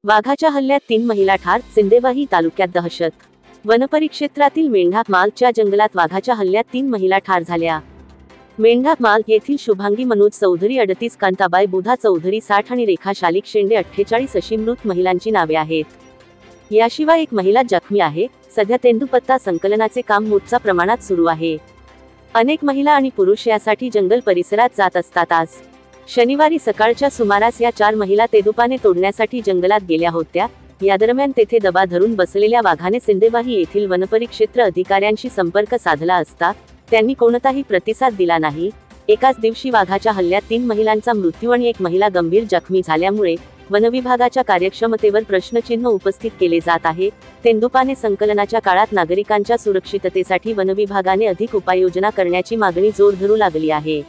वाघाच्या हल्ल्यात 3 महिला ठार, सिंदेवाही तालुक्यात दहशत। वनपरिक्षेत्रातील मेंढा मालच्या जंगलात वाघाच्या हल्ल्यात 3 महिला ठार झाल्या। मेंढा माल येथील शुभांगी मनोज चौधरी 38, कांताबाई बुधा चौधरी 60 आणि रेखा शालिक शेंडे 48 अशी मृत महिलांची नावे आहेत। याशिवाय एक महिला जखमी आहे। सध्या तेंदूपत्ता संकलनाचे काम मोठ्या प्रमाणात सुरू आहे। अनेक महिला आणि पुरुष यासाठी जंगल परिसरात जात असतात। आज शनिवारी सकाळच्या सुमारास या 4 महिला तेंदूपाने तोडण्यासाठी जंगलात गेल्या होत्या। या दरम्यान तेथे दबा धरून बसलेल्या वाघाने सिंदेवाही येथील वनपरिक्षेत्र अधिकाऱ्यांशी संपर्क साधला असता त्यांनी कोणताही प्रतिसाद दिला नाही। एकाच दिवशी वाघाच्या हल्ल्यात 3 महिलांचा मृत्यू आणि एक महिला गंभीर जखमी झाल्यामुळे वनविभागाच्या कार्यक्षमतेवर प्रश्नचिन्ह उपस्थित केले जात आहे। तेंदूपाने संकलनाच्या काळात नागरिकांच्या सुरक्षिततेसाठी वनविभागाने अधिक उपाययोजना करण्याची मागणी जोर धरू लागली आहे।